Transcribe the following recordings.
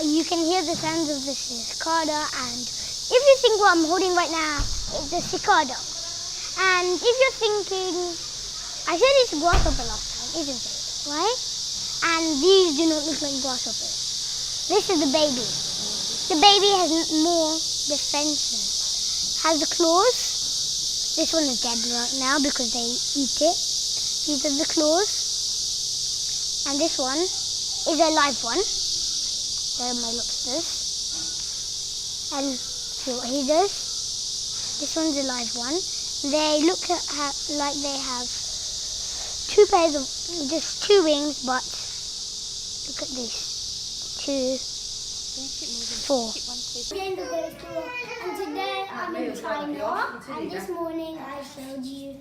you can hear the sounds of the cicada, and if you think what I'm holding right now is the cicada. And if you're thinking, I said it's a grasshopper last time, isn't it? Right? And these do not look like grasshoppers. This is the baby. The baby has more defenses. Has the claws. This one is dead right now because they eat it. These are the claws. And this one is a live one. There are my lobsters. And see what he does. This one's a live one. They look like they have two pairs of, just two wings, but look at this. 2, 4. And today I'm in China, and this morning I showed you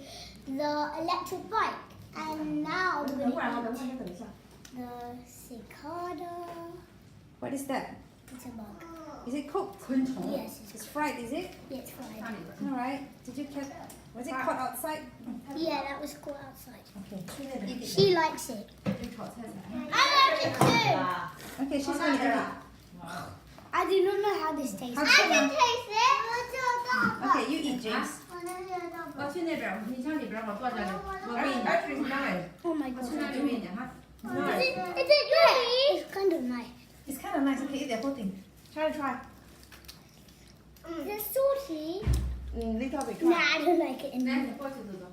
the electric bike. And now we're going to eat the cicada. What is that? It's a bug. Is it cooked? Yes, It's fried, is it? Yeah, it's fried. Alright. Did you catch? Was it caught outside? Yeah, that was caught outside. Okay. She likes it. I like it too. Okay, she's going to eat it. I do not know how this tastes. I can taste it. Okay, you eat, James. 我去那边，你上里边，我坐这里，我喂你，而且是哪位？ Oh my 我 god. 去那里喂你哈。 Is it nice? It's kind of nice. It's kind of nice. Okay, eat the whole thing. Try. Is it salty? Little bit. Nah, I don't like it 来， anymore. 过去走走。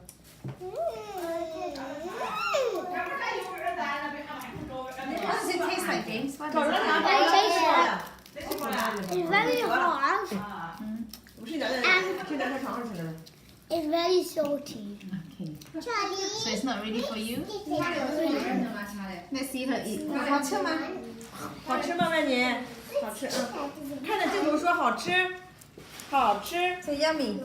What does it taste like, James? What does it taste like? It's very hard. 不是现在在床上吃的。 It's very salty. Okay. So it's not ready for you? 家里有自己人能拿下来。 Let's see her eat. 好吃吗？好吃吗，曼妮？好吃啊！看着镜头说好吃，好吃。 So yummy.